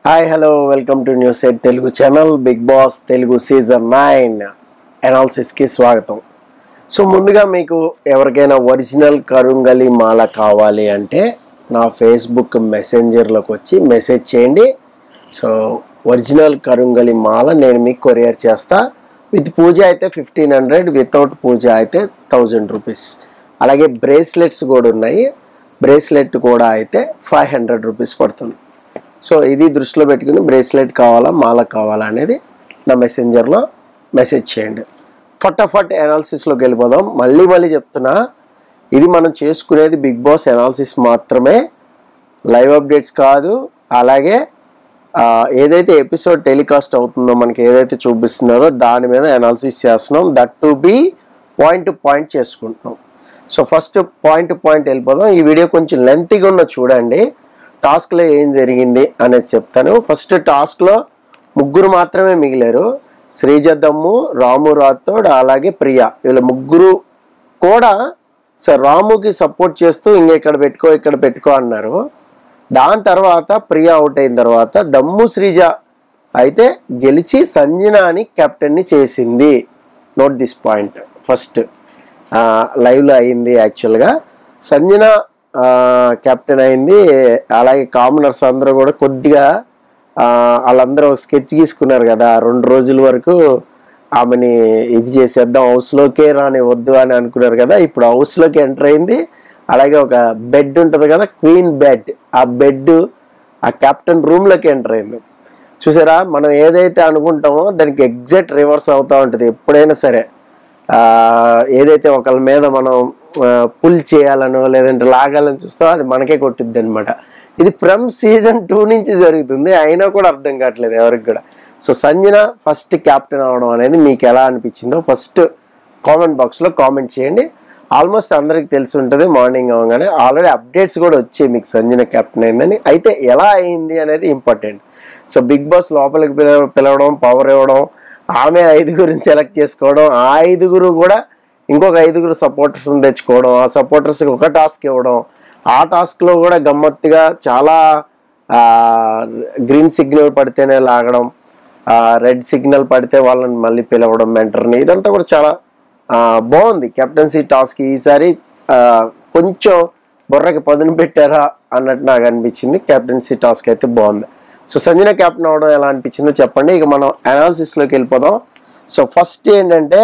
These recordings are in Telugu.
Hi hello welcome to news eight Telugu channel. Bigg Boss Telugu season 9 అనాలిసిస్కి స్వాగతం. సో ముందుగా మీకు ఎవరికైనా ఒరిజినల్ కరుంగలి మాల కావాలి అంటే నా ఫేస్బుక్ మెసెంజర్లోకి వచ్చి మెసేజ్ చేయండి. సో ఒరిజినల్ కరుంగలి మాల నేను మీకు కొరియర్ చేస్తా. విత్ పూజ అయితే 1500, వితౌట్ పూజ అయితే 1000 రూపీస్. అలాగే బ్రేస్లెట్స్ కూడా ఉన్నాయి. బ్రేస్లెట్ కూడా అయితే 500 రూపీస్ పడుతుంది. సో ఇది దృష్టిలో పెట్టుకుని బ్రేస్లెట్ కావాలా మాల కావాలా అనేది నా మెసెంజర్లో మెసేజ్ చేయండి. ఫటాఫట్ అనాలిసిస్లోకి వెళ్ళిపోదాం. మళ్ళీ చెప్తున్నా, ఇది మనం చేసుకునేది బిగ్ బాస్ అనాలిసిస్ మాత్రమే, లైవ్ అప్డేట్స్ కాదు. అలాగే ఏదైతే ఎపిసోడ్ టెలికాస్ట్ అవుతుందో మనకి ఏదైతే చూపిస్తున్నారో దాని మీద అనాలిసిస్ చేస్తున్నాం. That to be point to point చేసుకుంటున్నాం. So first point to point వెళ్ళిపోదాం. ఈ వీడియో కొంచెం లెంతీగా ఉన్న చూడండి. టాస్క్లో ఏం జరిగింది అనేది చెప్తాను. ఫస్ట్ టాస్క్లో ముగ్గురు మాత్రమే మిగిలారు. శ్రీజ దమ్ము, రాము రాథోడ్, అలాగే ప్రియా. వీళ్ళ ముగ్గురు కూడా రాముకి సపోర్ట్ చేస్తూ ఇక్కడ పెట్టుకో అన్నారు. దాని తర్వాత ప్రియా అవుట్ అయిన తర్వాత దమ్ము శ్రీజ అయితే గెలిచి సంజనాని కెప్టెన్ని చేసింది. Note this point. ఫస్ట్ లైవ్లో అయింది. యాక్చువల్గా సంజన కెప్టెన్ అయింది. అలాగే కామనర్స్ అందరూ కూడా కొద్దిగా వాళ్ళందరూ స్కెచ్ గీసుకున్నారు కదా, 2 రోజుల వరకు ఆమెని ఇది చేసేద్దాం, హౌస్లోకే వద్దు అని అనుకున్నారు కదా. ఇప్పుడు హౌస్లోకి ఎంటర్ అయింది. అలాగే ఒక బెడ్ ఉంటుంది కదా, క్వీన్ బెడ్, ఆ బెడ్ ఆ కెప్టెన్ రూమ్లోకి ఎంటర్ అయింది. చూసారా, మనం ఏదైతే అనుకుంటామో దానికి ఎగ్జాక్ట్ రివర్స్ అవుతూ ఉంటుంది ఎప్పుడైనా సరే. ఏదైతే ఒకళ్ళ మీద మనం పుల్ చేయాలనో లేదంటే లాగాలని చూస్తామో అది మనకే కొట్టుద్ది అనమాట. ఇది ఫ్రమ్ సీజన్ 2 నుంచి జరుగుతుంది, అయినా కూడా అర్థం కావట్లేదు ఎవరికి కూడా. సో సంజన ఫస్ట్ క్యాప్టెన్ అవడం అనేది మీకు ఎలా అనిపించిందో ఫస్ట్ కామెంట్ బాక్స్లో కామెంట్ చేయండి. ఆల్మోస్ట్ అందరికి తెలిసి ఉంటుంది, మార్నింగ్ అవగానే ఆల్రెడీ అప్డేట్స్ కూడా వచ్చాయి మీకు సంజన క్యాప్టెన్ అయిందని. అయితే ఎలా అయింది అనేది ఇంపార్టెంట్. సో బిగ్ బాస్ లోపలికి పిలవడం, పవర్ ఇవ్వడం, ఆమె 5గురిని సెలెక్ట్ చేసుకోవడం, ఆ 5గురు కూడా ఇంకొక 5గురు సపోర్టర్స్ని తెచ్చుకోవడం, ఆ సపోర్టర్స్కి ఒక టాస్క్ ఇవ్వడం, ఆ టాస్క్లో కూడా గమ్మత్తుగా చాలా గ్రీన్ సిగ్నల్ పడితేనే లాగడం, రెడ్ సిగ్నల్ పడితే వాళ్ళని మళ్ళీ పిలవడం మెంటర్ని. ఇదంతా కూడా చాలా బాగుంది కెప్టెన్సీ టాస్క్. ఈసారి కొంచెం బుర్రకి పదును పెట్టారా అన్నట్టు నాకు అనిపించింది. కెప్టెన్సీ టాస్క్ అయితే బాగుంది. సో సంజన క్యాప్టెన్ అవడం ఎలా అనిపించిందో చెప్పండి. ఇక మనం అనాలిసిస్లోకి వెళ్ళిపోదాం. సో ఫస్ట్ ఏంటంటే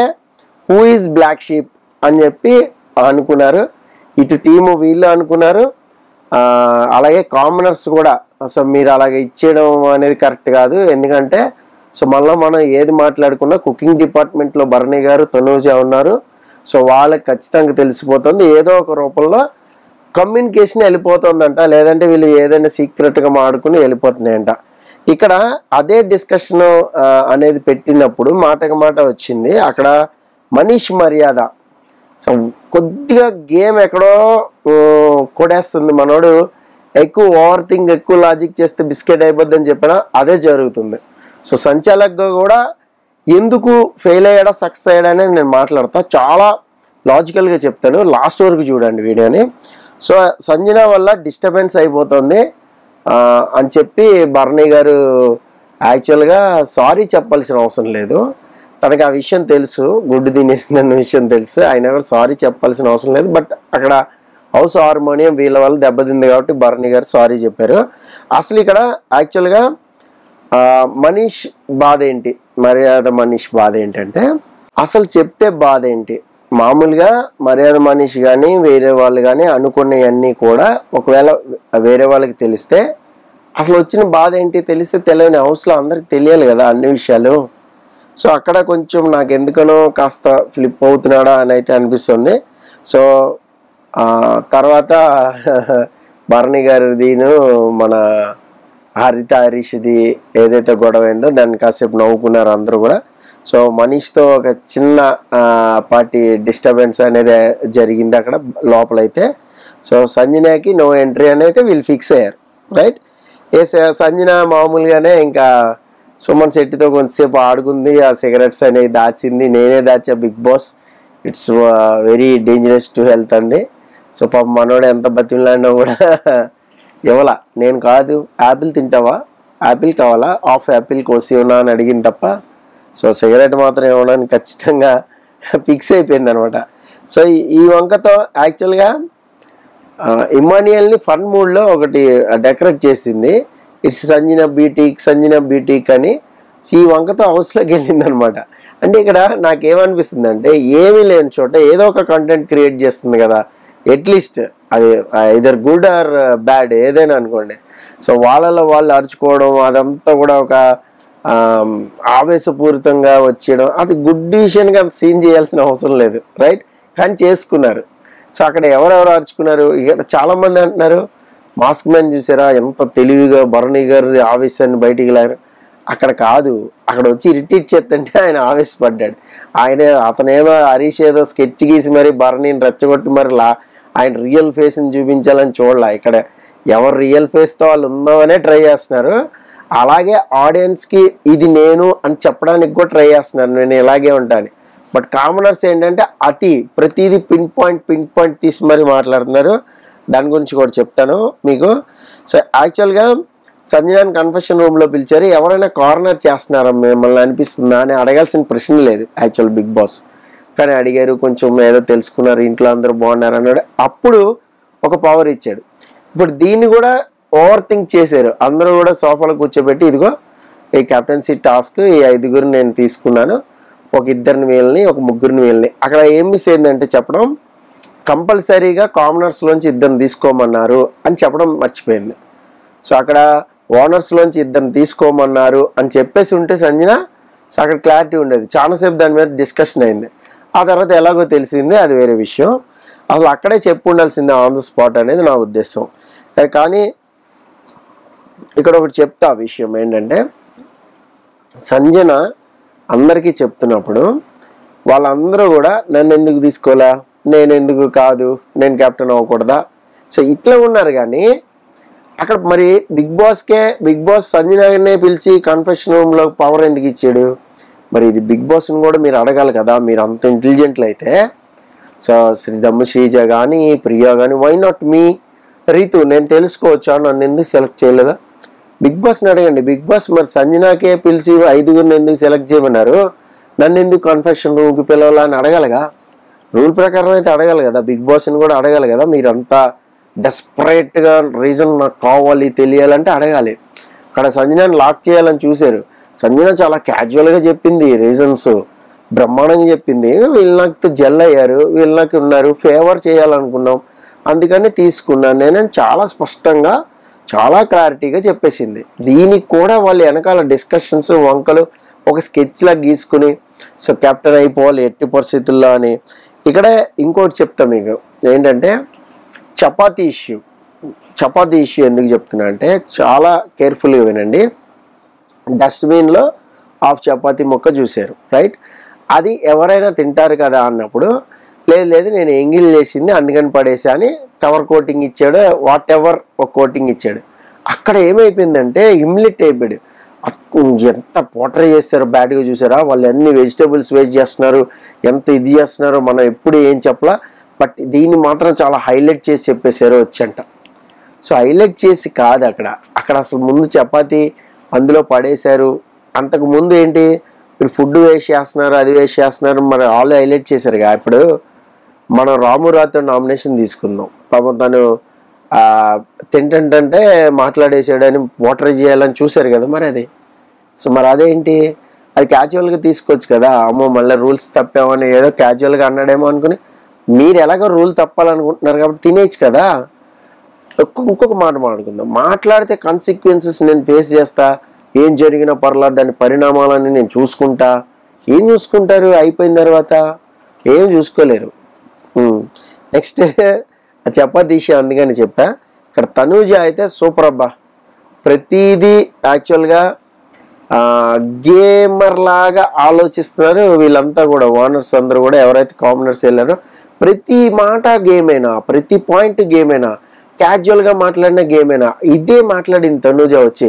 హూ ఈజ్ బ్లాక్ షీప్ అని చెప్పి అనుకున్నారు. ఇటు టీము వీళ్ళు అనుకున్నారు, అలాగే కామనర్స్ కూడా. సో మీరు అలాగే ఇచ్చేయడం అనేది కరెక్ట్ కాదు. ఎందుకంటే సో మళ్ళీ మనం ఏది మాట్లాడుకున్నా కుకింగ్ డిపార్ట్మెంట్లో భరణి గారు, తనూజ ఉన్నారు. సో వాళ్ళకి ఖచ్చితంగా తెలిసిపోతుంది, ఏదో ఒక రూపంలో కమ్యూనికేషన్ వెళ్ళిపోతుందంట, లేదంటే వీళ్ళు ఏదైనా సీక్రెట్గా మాడుకుని వెళ్ళిపోతున్నాయంట. ఇక్కడ అదే డిస్కషన్ అనేది పెట్టినప్పుడు మాటకు మాట వచ్చింది. అక్కడ మనీష్ మర్యాద సో కొద్దిగా గేమ్ ఎక్కడో కొడేస్తుంది. మనోడు ఎక్కువ ఓవర్ థింక్, ఎక్కువ లాజిక్ చేస్తే బిస్కెట్ అయిపోద్దని చెప్పినా అదే జరుగుతుంది. సో సంచాలక్గా కూడా ఎందుకు ఫెయిల్ అయ్యాడా సక్సెస్ అయ్యాడా అనేది నేను మాట్లాడతా, చాలా లాజికల్గా చెప్తాను. లాస్ట్ వరకు చూడండి వీడియోని. సో సంజన వల్ల డిస్టర్బెన్స్ అయిపోతుంది అని చెప్పి భరణి గారు యాక్చువల్గా సారీ చెప్పాల్సిన అవసరం లేదు. తనకి ఆ విషయం తెలుసు, గుడ్డు తినేసిందన్న విషయం తెలుసు, అయినా కూడా సారీ చెప్పాల్సిన అవసరం లేదు. బట్ అక్కడ హౌస్ హార్మోనియం వీళ్ళ వల్ల దెబ్బతింది కాబట్టి భరణి గారు సారీ చెప్పారు. అసలు ఇక్కడ యాక్చువల్గా మనీష్ బాధ ఏంటి, మర్యాద మనీష్ బాధ ఏంటంటే అసలు చెప్తే బాధ ఏంటి. మామూలుగా మర్యాద మనీష్ కానీ వేరే వాళ్ళు కానీ అనుకునేవన్నీ కూడా ఒకవేళ వేరే వాళ్ళకి తెలిస్తే అసలు వచ్చిన బాధ ఏంటి తెలిస్తే తెలియని హౌస్లో అందరికి తెలియాలి కదా అన్ని విషయాలు. సో అక్కడ కొంచెం నాకు ఎందుకనో కాస్త ఫ్లిప్ అవుతున్నాడా అని అయితే అనిపిస్తుంది. సో తర్వాత భరణి గారిదిను మన హరీష్ది ఏదైతే గొడవ అయిందో దాన్ని కాసేపు నవ్వుకున్నారు అందరూ కూడా. సో మనీష్తో ఒక చిన్న పార్టీ డిస్టర్బెన్స్ అనేది జరిగింది అక్కడ లోపలైతే. సో సంజనాకి నో ఎంట్రీ అని అయితే వీళ్ళు ఫిక్స్ అయ్యారు, రైట్. సంజన మామూలుగానే ఇంకా సుమన్ శెట్టితో కొంతసేపు ఆడుకుంది, ఆ సిగరెట్స్ అనేవి దాచింది. నేనే దాచా big boss, it's very dangerous to health అంది. సో పాప మనోడు ఎంత బతిలాడినా కూడా ఇవ్వలా. నేను కాదు, యాపిల్ తింటావా, యాపిల్ కావాలా, హాఫ్ యాపిల్ కోసి ఉన్నా అని అడిగింది తప్ప సో సిగరెట్ మాత్రం ఇవ్వడానికి ఖచ్చితంగా ఫిక్స్ అయిపోయింది అనమాట. సో ఈ వంకతో యాక్చువల్గా ఇమాన్యుయల్ని ఫన్ మూడ్లో ఒకటి డెకరేట్ చేసింది, ఇట్స్ సంజన బీటీక్ అని. ఈ వంకతో హౌస్లోకి వెళ్ళింది అనమాట. అంటే ఇక్కడ నాకేమనిపిస్తుంది అంటే ఏమీ లేని చోట ఏదో ఒక కంటెంట్ క్రియేట్ చేస్తుంది కదా, అట్లీస్ట్ అది ఐదర్ గుడ్ ఆర్ బ్యాడ్ ఏదైనా అనుకోండి. సో వాళ్ళలో వాళ్ళు అరుచుకోవడం అదంతా కూడా ఒక ఆవేశపూరితంగా వచ్చేయడం, అది గుడ్ డిసిషన్గా సీన్ చేయాల్సిన అవసరం లేదు, రైట్? కానీ చేసుకున్నారు. సో అక్కడ ఎవరెవరు అరుచుకున్నారు, ఇక్కడ చాలామంది అంటున్నారు మాస్క్ మ్యాన్ చూసారా ఎంత తెలివిగా భరణి గారి ఆవేశాన్ని బయటికి లారు. అక్కడ కాదు, అక్కడ వచ్చి ఇరిటేట్ చేస్తుంటే ఆయన ఆవేశపడ్డాడు. అతనేదో హరీష్ ఏదో స్కెచ్ గీసి మరి భరణిని రెచ్చగొట్టి మరి ఆయన రియల్ ఫేస్ని చూపించాలని చూడాల. ఇక్కడ ఎవరు రియల్ ఫేస్తో వాళ్ళు ఉందామనే ట్రై చేస్తున్నారు. అలాగే ఆడియన్స్కి ఇది నేను అని చెప్పడానికి కూడా ట్రై చేస్తున్నారు, నేను ఇలాగే ఉంటాను. బట్ కామనర్స్ ఏంటంటే ప్రతిదీ పిన్ పాయింట్ తీసి మరి మాట్లాడుతున్నారు. దాని గురించి కూడా చెప్తాను మీకు. సో యాక్చువల్గా సంజనాని కన్ఫెషన్ రూమ్లో పిలిచారు. ఎవరైనా కార్నర్ చేస్తున్నారా మిమ్మల్ని అనిపిస్తుందా అని అడగాల్సిన ప్రశ్న లేదు యాక్చువల్ బిగ్ బాస్, కానీ అడిగారు. కొంచెం ఏదో తెలుసుకున్నారు, ఇంట్లో అందరూ బాగున్నారు అన్నాడు. అప్పుడు ఒక పవర్ ఇచ్చాడు. ఇప్పుడు దీన్ని కూడా ఓవర్ థింక్ చేశారు. అందరూ కూడా సోఫాలో కూర్చోబెట్టి ఇదిగో ఈ కెప్టెన్సీ టాస్క్ ఈ 5 నేను తీసుకున్నాను, ఒక 2 వీళ్ళని ఒక 3 వీళ్ళని. అక్కడ ఏం మిస్ అయిందంటే చెప్పడం, కంపల్సరీగా కామనర్స్లోంచి 2 తీసుకోమన్నారు అని చెప్పడం మర్చిపోయింది. సో అక్కడ ఓనర్స్లోంచి 2 తీసుకోమన్నారు అని చెప్పేసి ఉంటే సంజన, సో అక్కడ క్లారిటీ ఉండేది. చాలాసేపు దాని మీద డిస్కషన్ అయింది. ఆ తర్వాత ఎలాగో తెలిసింది, అది వేరే విషయం. అసలు అక్కడే చెప్పు ఉండాల్సిందే ఆన్ ద స్పాట్ అనేది నా ఉద్దేశం. కానీ ఇక్కడ ఒకటి చెప్తా విషయం ఏంటంటే, సంజన అందరికీ చెప్తున్నప్పుడు వాళ్ళందరూ కూడా నన్ను ఎందుకు తీసుకోలే, నేను ఎందుకు కాదు, నేను కెప్టెన్ అవ్వకూడదా, సో ఇట్లా ఉన్నారు. కానీ అక్కడ మరి బిగ్ బాస్ సంజననే పిలిచి కన్ఫెషన్ రూమ్లో పవర్ ఎందుకు ఇచ్చాడు? మరి ఇది బిగ్ బాస్ని కూడా మీరు అడగాలి కదా, మీరు అంత ఇంటెలిజెంట్లు అయితే. సో శ్రీజ కానీ ప్రియా కానీ, వై నాట్ మీ రీతు, నేను తెలుసుకోవచ్చా, నన్ను ఎందుకు సెలెక్ట్ చేయలేదా? బిగ్ బాస్ని అడగండి. బిగ్ బాస్ మరి సంజనాకే పిలిచి 5 ఎందుకు సెలెక్ట్ చేయమన్నారు, నన్ను ఎందుకు కన్ఫెషన్ రూమ్కి పిలవాలని అడగాలిగా. రూల్ ప్రకారం అయితే అడగాలి కదా, బిగ్ బాస్ని కూడా అడగాలి కదా. మీరంతా డెస్పరేట్గా రీజన్ నాకు కావాలి తెలియాలంటే అడగాలి. అక్కడ సంజనాని లాక్ చేయాలని చూశారు. సంజన చాలా క్యాజువల్గా చెప్పింది, రీజన్స్ బ్రహ్మాండంగా చెప్పింది. వీళ్ళు నాకు జెల్ అయ్యారు, వీళ్ళు నాకు ఉన్నారు, ఫేవర్ చేయాలనుకున్నాం, అందుకని తీసుకున్నాను నేను చాలా స్పష్టంగా చాలా క్లారిటీగా చెప్పేసింది. దీనికి కూడా వాళ్ళు వెనకాల డిస్కషన్స్ వంకలు ఒక స్కెచ్లా గీసుకుని సో కెప్టెన్ అయిపోవాలి ఎట్టి పరిస్థితుల్లో అని. ఇక్కడే ఇంకోటి చెప్తా మీకు ఏంటంటే, చపాతీ ఇష్యూ ఎందుకు చెప్తున్నా అంటే చాలా కేర్ఫుల్గా వినండి. డస్ట్బిన్లో హాఫ్ చపాతీ ముక్క చూశారు, రైట్? అది ఎవరైనా తింటారు కదా అన్నప్పుడు, లేదు నేను ఎంగిల్ చేసింది అందుకని పడేసా అని కవర్ కోటింగ్ ఇచ్చాడు, వాట్ ఎవర్ ఒక కోటింగ్ ఇచ్చాడు. అక్కడ ఏమైపోయిందంటే హ్యూమిలేట్ అయిపోయాడు. ఎంత పోట్రే చేస్తారు, బ్యాడ్గా చూసారా, వాళ్ళు అన్ని వెజిటేబుల్స్ వేస్ట్ చేస్తున్నారు, ఎంత ఇది చేస్తున్నారో మనం ఎప్పుడు ఏం చెప్పలా. బట్ దీన్ని మాత్రం చాలా హైలైట్ చేసి చెప్పేశారు వచ్చంట. సో హైలైట్ చేసి కాదు, అక్కడ అసలు ముందు చపాతీ అందులో పడేశారు. అంతకు ముందు ఏంటి, మీరు ఫుడ్ వేస్ట్ చేస్తున్నారు, అది వేస్ట్ చేస్తున్నారు, మరి ఆల్ హైలైట్ చేశారుగా. ఇప్పుడు మనం రాము రాతో నామినేషన్ తీసుకుందాం. పాపం తను తింటుంటే మాట్లాడేసాడని పోట్రే చేయాలని చూశారు కదా మరి అది. సో మరి అదేంటి, అది క్యాజువల్గా తీసుకోవచ్చు కదా. అమ్మో మళ్ళీ రూల్స్ తప్పామని ఏదో క్యాజువల్గా అన్నాడేమో అనుకుని, మీరు ఎలాగో రూల్ తప్పాలనుకుంటున్నారు కాబట్టి తినేయచ్చు కదా. ఇంకొక మాట మాట్లాడుకుందాం, మాట్లాడితే కాన్సిక్వెన్సెస్ నేను ఫేస్ చేస్తా, ఏం జరిగినా పర్లేదు, దాని పరిణామాలని నేను చూసుకుంటా. ఏం చూసుకుంటారు, అయిపోయిన తర్వాత ఏం చూసుకోలేరు. నెక్స్ట్ చపాతీ అందుకని చెప్పా. ఇక్కడ తనూజ అయితే సూపర్ అబ్బా, ప్రతిదీ యాక్చువల్గా గేమర్ లాగా ఆలోచిస్తున్నారు వీళ్ళంతా కూడా. ఓనర్స్ అందరూ కూడా ఎవరైతే కామనర్స్ వెళ్ళారో ప్రతి మాట గేమేనా, ప్రతి పాయింట్ గేమేనా, క్యాజువల్గా మాట్లాడిన గేమేనా, ఇదే మాట్లాడింది తనూజ వచ్చి.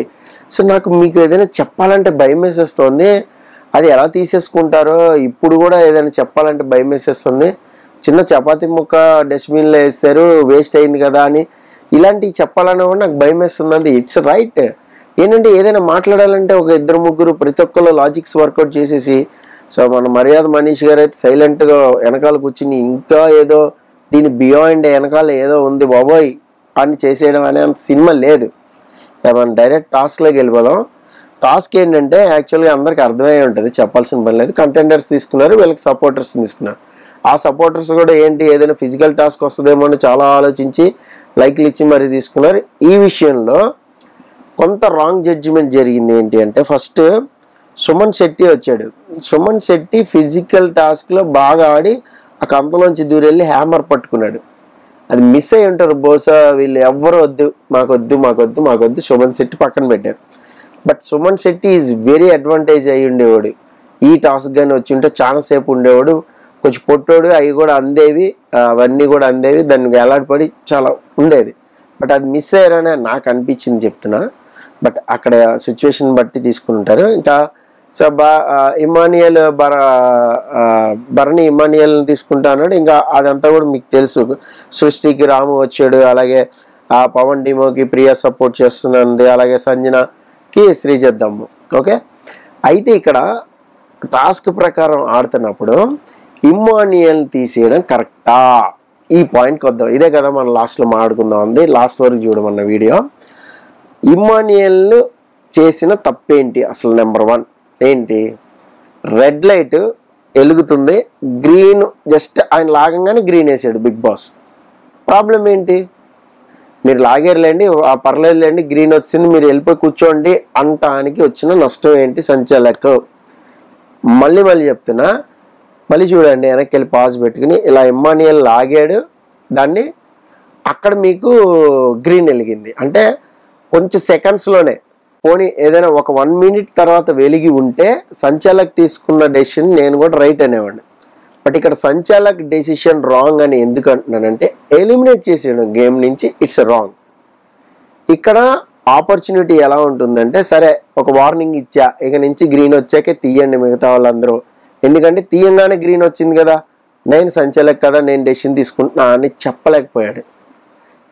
సో నాకు మీకు ఏదైనా చెప్పాలంటే భయం వేసేస్తుంది, అది ఎలా తీసేసుకుంటారో ఇప్పుడు కూడా ఏదైనా చెప్పాలంటే భయం వేసేస్తుంది. చిన్న చపాతీ ముక్క డస్ట్బిన్లో వేస్తారు, వేస్ట్ అయింది కదా అని ఇలాంటివి చెప్పాలన్నా కూడా నాకు భయం వేస్తుంది. ఇట్స్ రైట్, ఏంటంటే ఏదైనా మాట్లాడాలంటే ఒక ఇద్దరు ముగ్గురు ప్రతి ఒక్కరు లాజిక్స్ వర్కౌట్ చేసేసి, సో మన మర్యాద మనీష్ గారు అయితే సైలెంట్గా వెనకాల కూర్చుని ఇంకా ఏదో దీని బియాండ్ వెనకాల ఏదో ఉంది బాబోయ్ అని చేసేయడం అనే అంత సినిమా లేదు. మనం డైరెక్ట్ టాస్క్లోకి వెళ్ళిపోదాం. టాస్క్ ఏంటంటే యాక్చువల్గా అందరికి అర్థమయ్యే ఉంటుంది, చెప్పాల్సిన పని లేదు. కంటెండర్స్ తీసుకున్నారు, వీళ్ళకి సపోర్టర్స్ తీసుకున్నారు. ఆ సపోర్టర్స్ కూడా ఏంటి ఏదైనా ఫిజికల్ టాస్క్ వస్తుందేమో అని చాలా ఆలోచించి లైక్లు ఇచ్చి మరీ తీసుకున్నారు. ఈ విషయంలో కొంత రాంగ్ జడ్జిమెంట్ జరిగింది. ఏంటి అంటే ఫస్ట్ సుమన్ శెట్టి వచ్చాడు. సుమన్ శెట్టి ఫిజికల్ టాస్క్లో బాగా ఆడి ఆ కంతలోంచి దూరెళ్ళి హ్యామర్ పట్టుకున్నాడు. అది మిస్ అయ్యి ఉంటారు బహుశా. వీళ్ళు ఎవ్వరు వద్దు, మాకొద్దు సుమన్ శెట్టి పక్కన పెట్టారు. But Suman Shetty is very advantage అయ్యి ఉండేవాడు. ఈ టాస్క్ కానీ వచ్చి ఉంటే చాలాసేపు ఉండేవాడు. కొంచెం పొట్టోడు, అవి కూడా అందేవి, అవన్నీ కూడా అందేవి, దానికి ఎలాడిపడి చాలా ఉండేది. బట్ అది మిస్ అయ్యారని నాకు అనిపించింది చెప్తున్నా. బట్ అక్కడ సిచ్యువేషన్ బట్టి తీసుకుంటారు. ఇంకా సో ఇమానియల్ భరణి ఇమానియల్ని తీసుకుంటా అన్నాడు. ఇంకా అదంతా కూడా మీకు తెలుసు. సృష్టికి రాము వచ్చాడు, అలాగే ఆ పవన్ డిమోకి ప్రియా సపోర్ట్ చేస్తున్నది, అలాగే సంజనకి శ్రీజద్దమ్మ. ఓకే, అయితే ఇక్కడ టాస్క్ ప్రకారం ఆడుతున్నప్పుడు ఇమానియల్ని తీసేయడం కరెక్టా, ఈ పాయింట్కి వద్దాం. ఇదే కదా మనం లాస్ట్లో మాట్లాడుకుందాం ఉంది, లాస్ట్ వరకు చూడమన్న వీడియో. ఇమానియల్ చేసిన తప్పేంటి అసలు? నెంబర్ 1 ఏంటి, రెడ్ లైట్ వెలుగుతుంది, గ్రీన్ జస్ట్ ఆయన లాగంగానే గ్రీన్ వేసాడు బిగ్ బాస్. ప్రాబ్లం ఏంటి? మీరు లాగేరులేండి, పర్లేదులేండి, గ్రీన్ వచ్చింది, మీరు వెళ్ళిపోయి కూర్చోండి అంటానికి వచ్చిన నష్టం ఏంటి సంచాలక్? మళ్ళీ చెప్తున్నా, మళ్ళీ చూడండి, వెనక్కి వెళ్ళి పాజ్ పెట్టుకుని ఇలా ఇమానియల్ లాగాడు, దాన్ని అక్కడ మీకు గ్రీన్ వెలిగింది. అంటే కొంచెం సెకండ్స్లోనే, పోనీ ఏదైనా ఒక 1 minute తర్వాత వెలిగి ఉంటే సంచాలక్ తీసుకున్న డెసిషన్ నేను కూడా రైట్ అనేవాడిని. బట్ ఇక్కడ సంచాలక్ డెసిషన్ రాంగ్ అని ఎందుకు అంటున్నానంటే, ఎలిమినేట్ చేసేయడం గేమ్ నుంచి ఇట్స్ రాంగ్. ఇక్కడ ఆపర్చునిటీ ఎలా ఉంటుందంటే, సరే ఒక వార్నింగ్ ఇచ్చా, ఇక నుంచి గ్రీన్ వచ్చాకే తీయండి మిగతా వాళ్ళందరూ, ఎందుకంటే తీయంగానే గ్రీన్ వచ్చింది కదా, నేను సంచాలక్ కదా, నేను డెసిషన్ తీసుకుంటున్నా అని చెప్పలేకపోయాడు.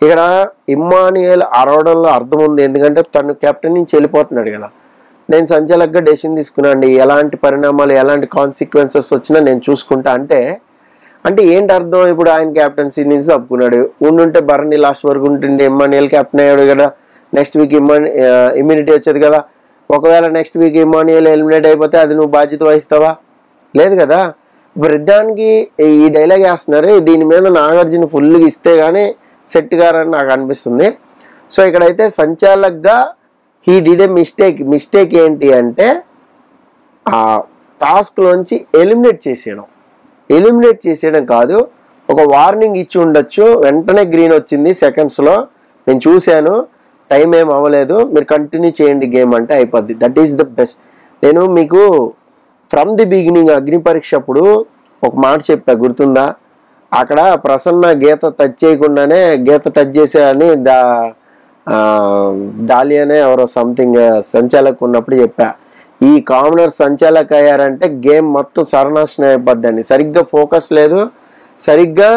ఇక్కడ ఇమ్మాన్యుయల్ అరవడంలో అర్థం ఉంది, ఎందుకంటే తను కెప్టెన్ నుంచి వెళ్ళిపోతున్నాడు కదా. నేను సంచాలక్గా డెసిషన్ తీసుకున్నాండి, ఎలాంటి పరిణామాలు ఎలాంటి కాన్సిక్వెన్సెస్ వచ్చినా నేను చూసుకుంటా అంటే ఏంటి అర్థం? ఇప్పుడు ఆయన క్యాప్టెన్సీ నుంచి తప్పుకున్నాడు, ఉండుంటే భరణి లాస్ట్ వరకు ఉంటుండే, ఇమ్మాన్యుయల్ కెప్టెన్ అయ్యాడు కదా, నెక్స్ట్ వీక్ ఇమ్యూనిటీ వచ్చేది కదా. ఒకవేళ నెక్స్ట్ వీక్ ఇమ్మాన్యుయల్ ఎలిమినేట్ అయిపోతే అది నువ్వు బాధ్యత వహిస్తావా? లేదు కదా. వృద్ధానికి ఈ డైలాగ్ వేస్తున్నారు, దీని మీద నాగార్జున ఫుల్గా ఇస్తే కానీ సెట్ గారని నాకు అనిపిస్తుంది. సో ఇక్కడైతే సంచాలక్గా హీ డిడ్ ఏ మిస్టేక్ ఏంటి అంటే ఆ టాస్క్లోంచి ఎలిమినేట్ చేసేయడం కాదు, ఒక వార్నింగ్ ఇచ్చి ఉండొచ్చు. వెంటనే గ్రీన్ వచ్చింది సెకండ్స్లో, నేను చూశాను, టైం ఏం అవ్వలేదు, మీరు కంటిన్యూ చేయండి గేమ్ అంటే అయిపోద్ది. That is the best. నేను మీకు ఫ్రమ్ ది బిగినింగ్ అగ్ని పరీక్ష అప్పుడు ఒక మాట చెప్పా, గుర్తుందా? అక్కడ ప్రసన్న గీత టచ్ చేయకుండానే గీత టచ్ చేసేయని డాలియానే ఎవరో సంథింగ్ సంచాలక్ ఉన్నప్పుడు చెప్పా, ఈ కామనర్ సంచాలక్ అయ్యారంటే గేమ్ మొత్తం సర్వనాశనం అయిపోద్దండి. సరిగ్గా ఫోకస్ లేదు, సరిగ్గా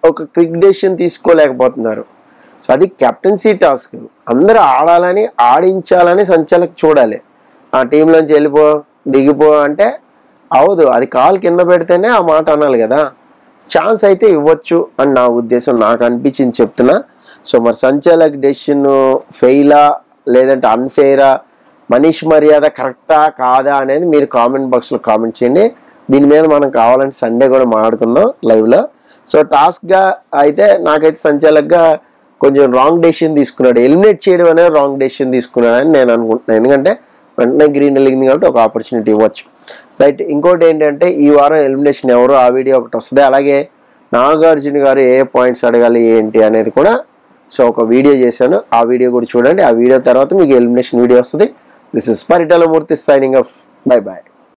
ఒక క్విక్ డెసిషన్ తీసుకోలేకపోతున్నారు. సో అది కెప్టెన్సీ టాస్క్, అందరూ ఆడాలని ఆడించాలని సంచాలక్ చూడాలి. ఆ టీంలోంచి దిగిపో అంటే అవదు, అది కాలు కింద పెడితేనే ఆ మాట అనాలి కదా. ఛాన్స్ అయితే ఇవ్వచ్చు అని నా ఉద్దేశం, నాకు అనిపించింది చెప్తున్నా. సో మరి సంచాలక్ డెసిషన్ ఫెయిలా లేదంటే అన్ఫెయిరా, మనీష్ మర్యాద కరెక్టా కాదా అనేది మీరు కామెంట్ బాక్స్లో కామెంట్ చేయండి. దీని మీద మనం కావాలంటే సండే కూడా మాట్లాడుకుందాం లైవ్లో. సో టాస్క్గా అయితే నాకైతే సంచాలక్గా కొంచెం రాంగ్ డెసిషన్ తీసుకున్నాడు, ఎలిమినేట్ చేయడం అనేది రాంగ్ డెసిషన్ తీసుకున్నాడు అని నేను అనుకుంటున్నాను. ఎందుకంటే వెంటనే గ్రీన్ వెలిగింది కాబట్టి ఒక ఆపర్చునిటీ ఇవ్వచ్చు. రైట్, ఇంకోటి ఏంటంటే ఈ వారం ఎలిమినేషన్ ఎవరు, ఆ వీడియో ఒకటి వస్తుంది. అలాగే నాగార్జున గారు ఏ పాయింట్స్ అడగాలి ఏంటి అనేది కూడా సో ఒక వీడియో చేశాను, ఆ వీడియో కూడా చూడండి. ఆ వీడియో తర్వాత మీకు ఎలిమినేషన్ వీడియో వస్తుంది. This is Paritala Murthy signing off. Bye bye.